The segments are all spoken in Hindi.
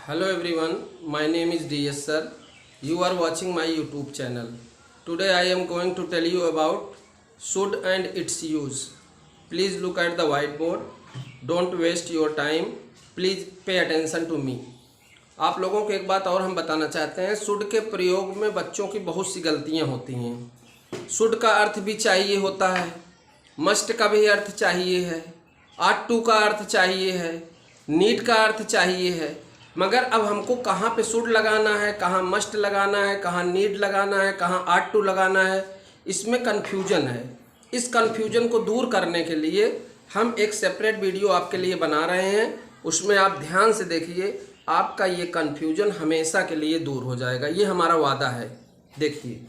Hello everyone, my name is DS sir. You are watching my YouTube channel. Today I am going to tell you about should and its use. Please look at the whiteboard. Don't waste your time. Please pay attention to me. आप लोगों को एक बात और हम बताना चाहते हैं। शुड के प्रयोग में बच्चों की बहुत सी गलतियां होती हैं। शुड का अर्थ भी चाहिए होता है, मस्ट का भी अर्थ चाहिए है, आट टू का अर्थ चाहिए है, नीड का अर्थ चाहिए है, मगर अब हमको कहाँ पे शुड लगाना है, कहाँ मस्ट लगाना है, कहाँ नीड लगाना है, कहाँ आट टू लगाना है, इसमें कन्फ्यूजन है। इस कन्फ्यूजन को दूर करने के लिए हम एक सेपरेट वीडियो आपके लिए बना रहे हैं। उसमें आप ध्यान से देखिए, आपका ये कन्फ्यूजन हमेशा के लिए दूर हो जाएगा, ये हमारा वादा है। देखिए,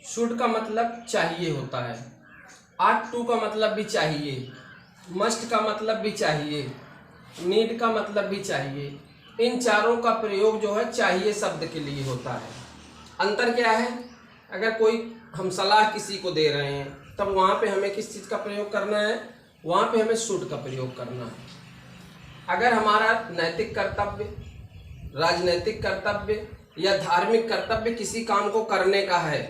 शुड का मतलब चाहिए होता है, आट टू का मतलब भी चाहिए, मस्ट का मतलब भी चाहिए, नीड का मतलब भी चाहिए। इन चारों का प्रयोग जो है चाहिए शब्द के लिए होता है। अंतर क्या है? अगर कोई हम सलाह किसी को दे रहे हैं तब वहाँ पे हमें किस चीज़ का प्रयोग करना है? वहाँ पे हमें शुड का प्रयोग करना है। अगर हमारा नैतिक कर्तव्य, राजनैतिक कर्तव्य या धार्मिक कर्तव्य किसी काम को करने का है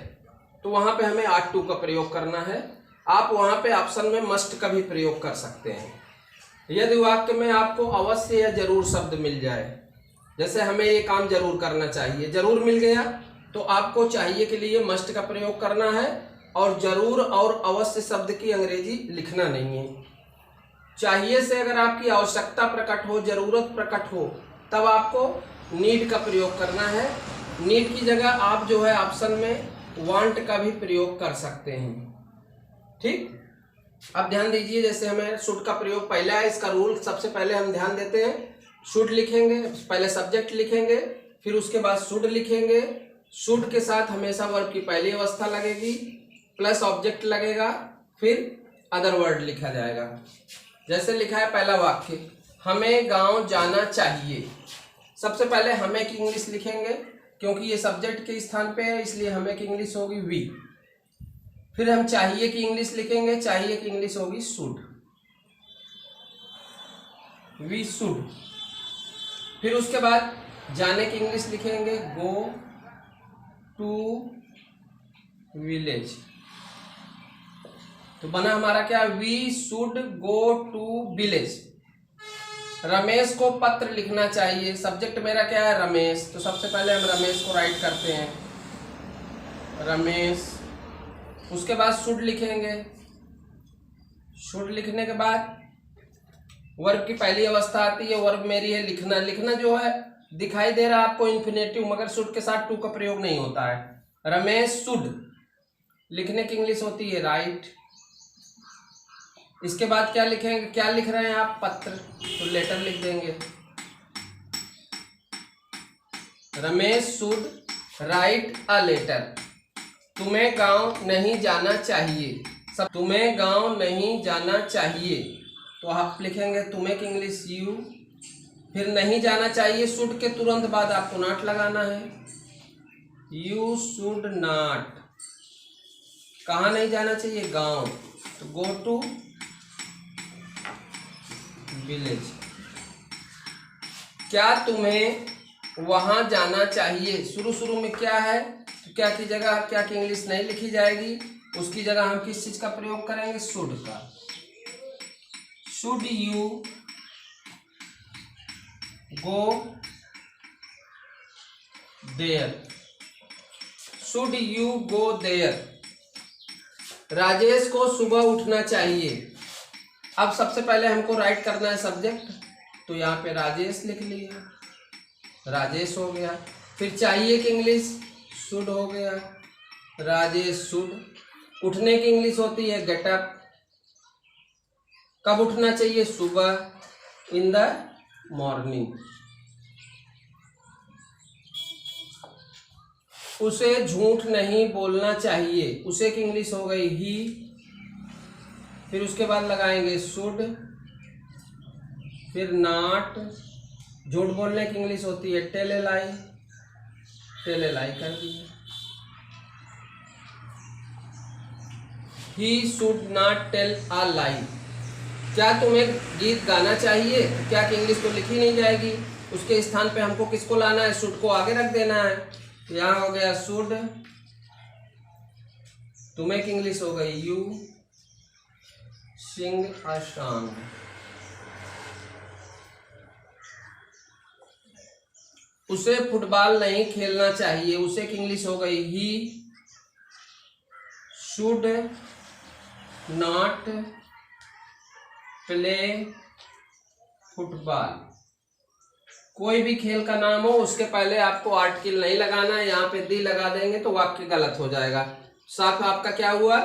तो वहाँ पे हमें आट टू का प्रयोग करना है। आप वहाँ पे ऑप्शन में मस्ट का भी प्रयोग कर सकते हैं। यदि वाक्य में आपको अवश्य या जरूर शब्द मिल जाए, जैसे हमें ये काम जरूर करना चाहिए, जरूर मिल गया, तो आपको चाहिए के लिए मस्ट का प्रयोग करना है और जरूर और अवश्य शब्द की अंग्रेजी लिखना नहीं है। चाहिए से अगर आपकी आवश्यकता प्रकट हो, जरूरत प्रकट हो, तब आपको नीड का प्रयोग करना है। नीड की जगह आप जो है ऑप्शन में वांट का भी प्रयोग कर सकते हैं। ठीक, अब ध्यान दीजिए, जैसे हमें शुड का प्रयोग पहला है, इसका रूल सबसे पहले हम ध्यान देते हैं। शुड लिखेंगे, पहले सब्जेक्ट लिखेंगे, फिर उसके बाद शुड लिखेंगे। शुड के साथ हमेशा वर्ब की पहली अवस्था लगेगी, प्लस ऑब्जेक्ट लगेगा, फिर अदर वर्ड लिखा जाएगा। जैसे लिखा है पहला वाक्य, हमें गांव जाना चाहिए। सबसे पहले हमें की इंग्लिश लिखेंगे, क्योंकि ये सब्जेक्ट के स्थान पे है, इसलिए हमें की इंग्लिश होगी वी। फिर हम चाहिए की इंग्लिश लिखेंगे, चाहिए की इंग्लिश होगी शुड, वी शुड। फिर उसके बाद जाने की इंग्लिश लिखेंगे, गो टू विलेज। तो बना हमारा क्या? We should go to village. Ramesh को पत्र लिखना चाहिए। सब्जेक्ट मेरा क्या है? रमेश। तो सबसे पहले हम रमेश को राइट करते हैं, रमेश। उसके बाद शुड लिखेंगे। शुड लिखने के बाद वर्ब की पहली अवस्था आती है, वर्ब मेरी है लिखना। लिखना जो है दिखाई दे रहा है आपको इन्फिनेटिव, मगर शुड के साथ टू का प्रयोग नहीं होता है। रमेश शुड लिखने की इंग्लिश होती है राइट। इसके बाद क्या लिखेंगे? क्या लिख रहे हैं आप? पत्र, तो लेटर लिख देंगे। Ramesh should write a letter. तुम्हें गांव नहीं जाना चाहिए। सब तुम्हें गांव नहीं जाना चाहिए, तो आप लिखेंगे तुम्हें की इंग्लिश यू। फिर नहीं जाना चाहिए, शुड के तुरंत बाद आपको नॉट लगाना है, यू शुड नॉट। कहाँ नहीं जाना चाहिए? गांव, तो गो टू विलेज। क्या तुम्हें वहां जाना चाहिए? शुरू में क्या है, तो क्या की जगह क्या की इंग्लिश नहीं लिखी जाएगी, उसकी जगह हम किस चीज का प्रयोग करेंगे? शुड का। Should you go there, should you go there. Rajesh को सुबह उठना चाहिए। अब सबसे पहले हमको राइट करना है सब्जेक्ट, तो यहाँ पे राजेश लिख लिया, राजेश हो गया। फिर चाहिए कि इंग्लिश शुड हो गया, राजेश शुड। उठने की इंग्लिश होती है गेट अप। कब उठना चाहिए? सुबह, इन द मॉर्निंग। उसे झूठ नहीं बोलना चाहिए, उसे की इंग्लिश हो गई ही। फिर उसके बाद लगाएंगे शुड, फिर नॉट। झूठ बोलने की इंग्लिश होती है tell a lie, tell a lie कर दिया। He should not tell a lie. क्या तुम्हें गीत गाना चाहिए? क्या कि इंग्लिश तो लिखी नहीं जाएगी, उसके स्थान पे हमको किसको लाना है? शुड को आगे रख देना है। यहाँ हो गया शुड, तुम्हें की इंग्लिश हो गई यू सिंग अ सॉन्ग। उसे फुटबॉल नहीं खेलना चाहिए, उसे की इंग्लिश हो गई ही शुड नॉट प्ले फुटबॉल। कोई भी खेल का नाम हो उसके पहले आपको आर्टिकल नहीं लगाना है, यहाँ पे दी लगा देंगे तो वाक्य गलत हो जाएगा। साफ आपका क्या हुआ?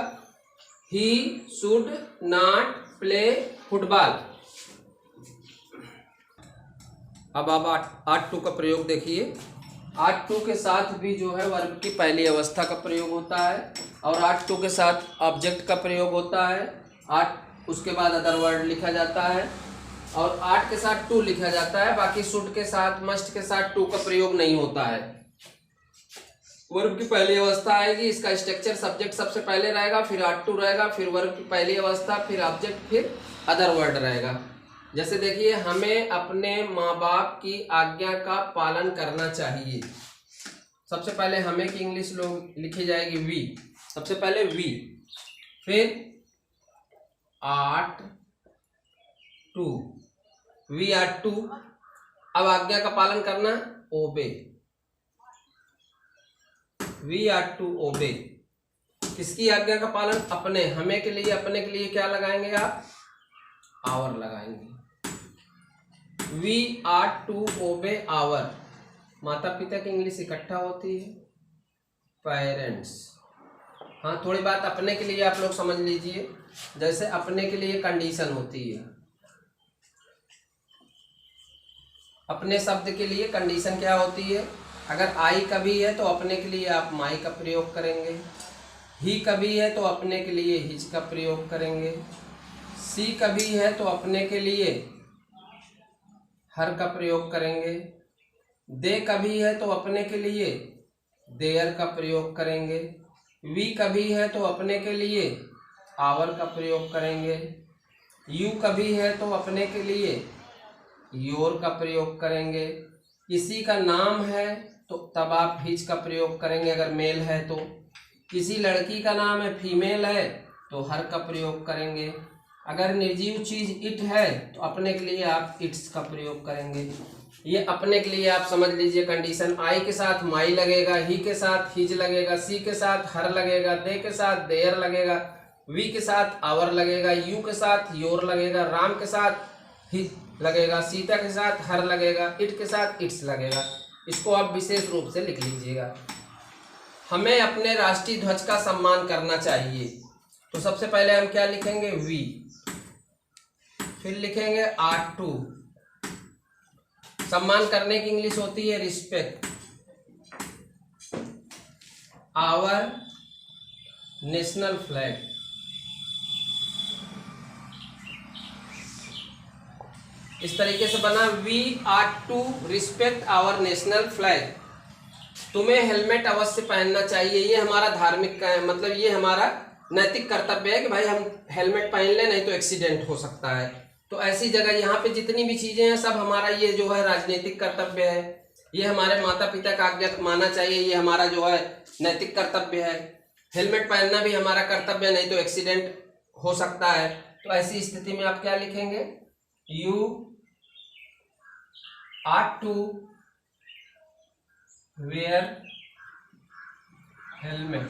ही शुड नॉट प्ले फुटबॉल। अब आप 8 का प्रयोग देखिए। 8 के साथ भी जो है वर्ब की पहली अवस्था का प्रयोग होता है और 8 के साथ ऑब्जेक्ट का प्रयोग होता है। 8 उसके बाद अदर वर्ड लिखा जाता है और 8 के साथ टू लिखा जाता है। बाकी शुड के साथ, मस्ट के साथ टू का प्रयोग नहीं होता है। वर्ब की पहली अवस्था आएगी, इसका स्ट्रक्चर सब्जेक्ट सबसे पहले रहेगा, फिर 8 रहेगा, फिर वर्ब की पहली अवस्था, फिर ऑब्जेक्ट, फिर अदर वर्ड रहेगा। जैसे देखिए, हमें अपने माँ बाप की आज्ञा का पालन करना चाहिए। सबसे पहले हमें की इंग्लिश लोग लिखी जाएगी वी, सबसे पहले वी, फिर 8 टू, वी 8 टू। अब आज्ञा का पालन करना, ओबे, वी 8 टू ओबे। किसकी आज्ञा का पालन? अपने, हमें के लिए, अपने के लिए क्या लगाएंगे आप? आवर लगाएंगे। We 8 to obey our. माता पिता की इंग्लिश इकट्ठा होती है पेरेंट्स। हाँ, थोड़ी बात अपने के लिए आप लोग समझ लीजिए। जैसे अपने के लिए कंडीशन होती है, अपने शब्द के लिए कंडीशन क्या होती है? अगर आई कभी है तो अपने के लिए आप माई का प्रयोग करेंगे, ही कभी है तो अपने के लिए हिज का प्रयोग करेंगे, सी कभी है तो अपने के लिए हर का प्रयोग करेंगे, दे कभी है तो अपने के लिए देयर का प्रयोग करेंगे, वी कभी है तो अपने के लिए आवर का प्रयोग करेंगे, यू कभी है तो अपने के लिए योर का प्रयोग करेंगे। किसी का नाम है तो तब आप हिज का प्रयोग करेंगे अगर मेल है तो। किसी लड़की का नाम है, फीमेल है, तो हर का प्रयोग करेंगे। अगर निर्जीव चीज इट है तो अपने के लिए आप इट्स का प्रयोग करेंगे। ये अपने के लिए आप समझ लीजिए कंडीशन। आई के साथ माई लगेगा, ही के साथ हिज लगेगा, सी के साथ हर लगेगा, दे के साथ देयर लगेगा, वी के साथ आवर लगेगा, यू के साथ योर लगेगा, राम के साथ हिज लगेगा, सीता के साथ हर लगेगा, इट के साथ इट्स लगेगा। इसको आप विशेष रूप से लिख लीजिएगा। हमें अपने राष्ट्रीय ध्वज का सम्मान करना चाहिए, तो सबसे पहले हम क्या लिखेंगे? वी, फिर लिखेंगे 8 टू। सम्मान करने की इंग्लिश होती है रिस्पेक्ट। Our national flag. इस तरीके से बना we 8 to respect our national flag. तुम्हें हेलमेट अवश्य पहनना चाहिए। ये हमारा धार्मिक का है, मतलब ये हमारा नैतिक कर्तव्य है कि भाई हम हेलमेट पहन लें, नहीं तो एक्सीडेंट हो सकता है। तो ऐसी जगह यहाँ पे जितनी भी चीजें हैं सब हमारा ये जो है राजनीतिक कर्तव्य है। ये हमारे माता पिता का आज्ञा मानना चाहिए, ये हमारा जो है नैतिक कर्तव्य है। हेलमेट पहनना भी हमारा कर्तव्य, नहीं तो एक्सीडेंट हो सकता है। तो ऐसी स्थिति में आप क्या लिखेंगे? You 8 to wear helmet.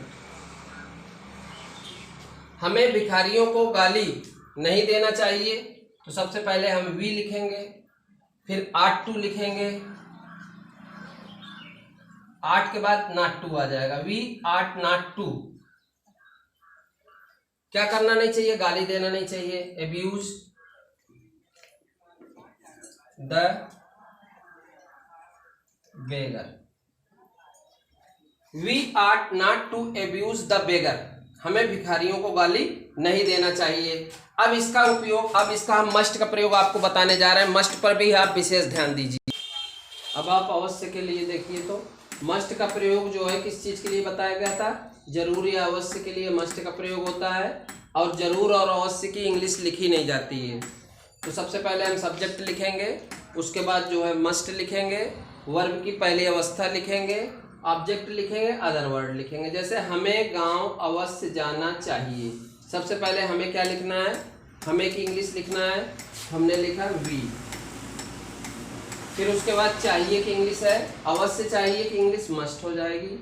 हमें भिखारियों को गाली नहीं देना चाहिए, तो सबसे पहले हम वी लिखेंगे, फिर 8 टू लिखेंगे, 8 के बाद नॉट टू आ जाएगा। We 8 not to. क्या करना नहीं चाहिए? गाली देना नहीं चाहिए। Abuse the beggar. We 8 not to abuse the beggar. हमें भिखारियों को गाली नहीं देना चाहिए। अब इसका उपयोग, अब इसका हम मस्ट का प्रयोग आपको बताने जा रहे हैं। मस्ट पर भी आप विशेष ध्यान दीजिए। अब आप अवश्य के लिए देखिए, तो मस्ट का प्रयोग जो है किस चीज के लिए बताया गया था? जरूरी अवश्य के लिए मस्ट का प्रयोग होता है। और ज़रूर और अवश्य की इंग्लिश लिखी नहीं जाती है। तो सबसे पहले हम सब्जेक्ट लिखेंगे, उसके बाद जो है मस्ट लिखेंगे, वर्ब की पहली अवस्था लिखेंगे, ऑब्जेक्ट लिखेंगे, अदर वर्ड लिखेंगे। जैसे हमें गांव अवश्य जाना चाहिए, सबसे पहले हमें क्या लिखना है, हमें की इंग्लिश लिखना है, हमने लिखा वी। फिर उसके बाद चाहिए की इंग्लिश है, अवश्य चाहिए की इंग्लिश मस्ट हो जाएगी,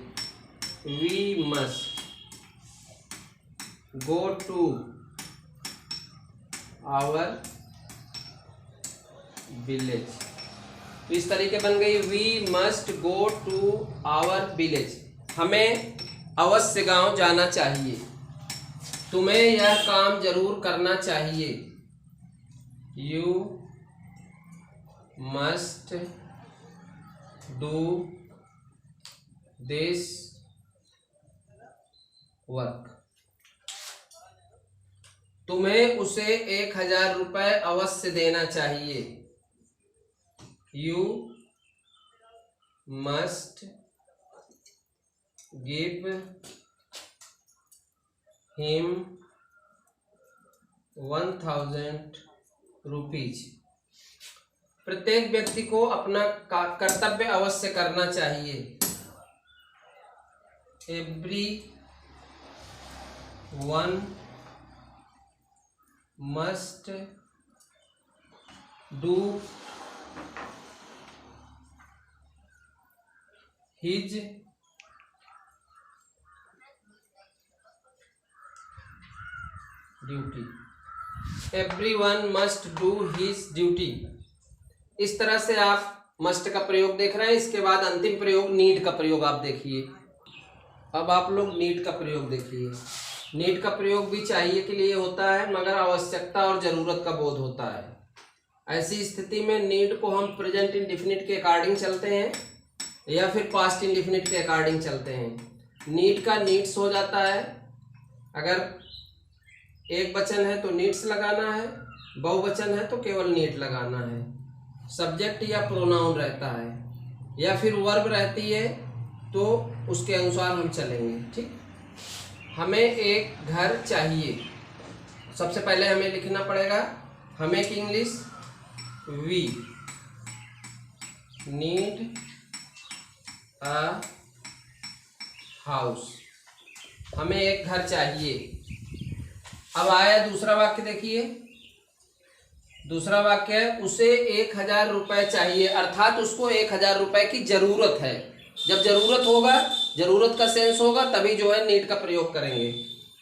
we must go to our village. तो इस तरीके बन गई, we must go to our village, हमें अवश्य गांव जाना चाहिए। तुम्हें यह काम जरूर करना चाहिए, you must do this work. तुम्हें उसे 1000 रुपये अवश्य देना चाहिए, you must give him 1000 rupees. प्रत्येक व्यक्ति को अपना कर्तव्य अवश्य करना चाहिए, every one must do his duty, everyone must do his duty. इस तरह से आप मस्ट का प्रयोग देख रहे हैं। इसके बाद अंतिम प्रयोग नीड का प्रयोग आप देखिए। अब आप लोग नीड का प्रयोग देखिए। नीड का प्रयोग भी चाहिए के लिए होता है, मगर आवश्यकता और ज़रूरत का बोध होता है। ऐसी स्थिति में नीड को हम प्रेजेंट इंडेफिनिट के अकॉर्डिंग चलते हैं या फिर पास्ट इंडेफिनिट के अकॉर्डिंग चलते हैं। नीड का नीड्स हो जाता है, अगर एक वचन है तो नीड्स लगाना है, बहुवचन है तो केवल नीड लगाना है। सब्जेक्ट या प्रोनाउन रहता है या फिर वर्ब रहती है तो उसके अनुसार हम चलेंगे। ठीक, हमें एक घर चाहिए, सबसे पहले हमें लिखना पड़ेगा हमें की English, we need a house, हमें एक घर चाहिए। अब आया दूसरा वाक्य, देखिए दूसरा वाक्य है उसे 1000 रुपये चाहिए, अर्थात उसको 1000 रुपये की जरूरत है। जब जरूरत होगा, जरूरत का सेंस होगा, तभी जो है नीड का प्रयोग करेंगे।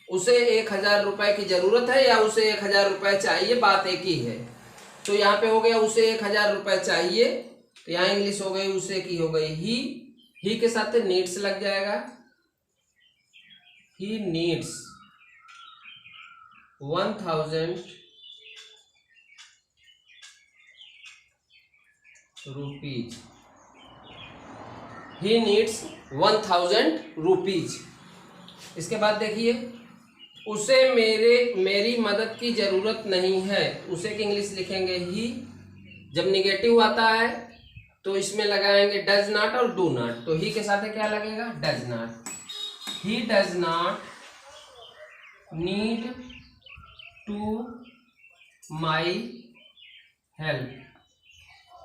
उसे 1000 रुपये की जरूरत है या उसे 1000 रुपये चाहिए, बात एक ही है। तो यहाँ पे हो गया उसे 1000 रुपये चाहिए, तो यहाँ इंग्लिश हो गई उसे की हो गई ही के साथ नीड्स लग जाएगा, he needs 1000 rupees, he needs 1000 rupees. इसके बाद देखिए उसे मेरी मदद की जरूरत नहीं है, उसे की इंग्लिश लिखेंगे ही। जब निगेटिव आता है तो इसमें लगाएंगे डज नॉट और डू नॉट, तो ही के साथ क्या लगेगा, does not. He does not need to my help,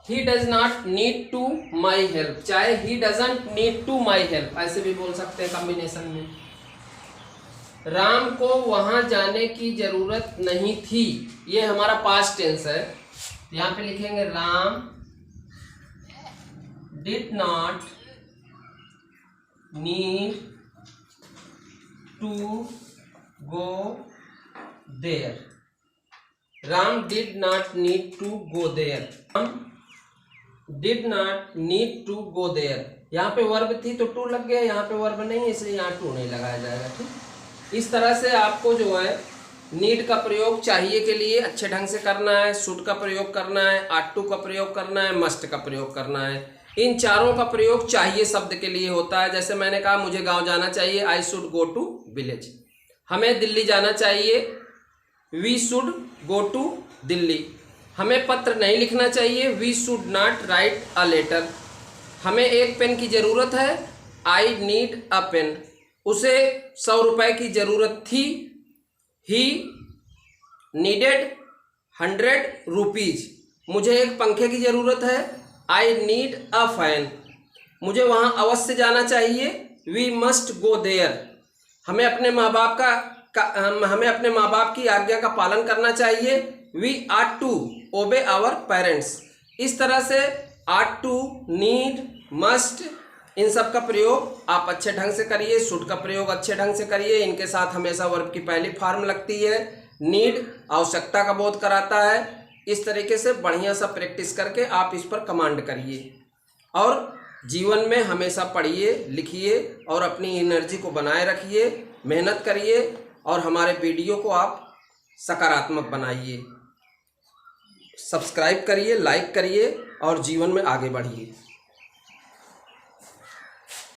he does not need to my help, चाहे he doesn't need to my help ऐसे भी बोल सकते हैं कॉम्बिनेशन में। राम को वहां जाने की जरूरत नहीं थी, ये हमारा पास्ट टेंस है, यहाँ पे लिखेंगे Ram did not need to go there, Ram did not need to go there, Ram did not need to go there. यहाँ पे वर्ब थी तो टू लग गया, यहाँ पे वर्ब नहीं है इसलिए यहाँ टू नहीं लगाया जाएगा। ठीक, इस तरह से आपको जो है नीड का प्रयोग चाहिए के लिए अच्छे ढंग से करना है, शुड का प्रयोग करना है, आट टू का प्रयोग करना है, मस्ट का प्रयोग करना है। इन चारों का प्रयोग चाहिए शब्द के लिए होता है। जैसे मैंने कहा मुझे गांव जाना चाहिए, I should go to village. हमें दिल्ली जाना चाहिए, we should go to Delhi. हमें पत्र नहीं लिखना चाहिए, we should not write a letter. हमें एक पेन की ज़रूरत है, आई नीड अ पेन। उसे 100 रुपये की ज़रूरत थी, ही नीडेड 100 रुपीज, मुझे एक पंखे की ज़रूरत है। आई नीड अ फैन, मुझे वहाँ अवश्य जाना चाहिए। वी मस्ट गो देयर, हमें अपने माँ बाप हमें अपने माँ बाप की आज्ञा का पालन करना चाहिए। We are to obey our parents. इस तरह से आर टू, नीड, मस्ट, इन सब का प्रयोग आप अच्छे ढंग से करिए। शुड का प्रयोग अच्छे ढंग से करिए। इनके साथ हमेशा वर्ब की पहली फॉर्म लगती है। नीड आवश्यकता का बोध कराता है। इस तरीके से बढ़िया सा प्रैक्टिस करके आप इस पर कमांड करिए और जीवन में हमेशा पढ़िए, लिखिए और अपनी एनर्जी को बनाए रखिए, मेहनत करिए और हमारे वीडियो को आप सकारात्मक बनाइए। सब्सक्राइब करिए, लाइक करिए और जीवन में आगे बढ़िए।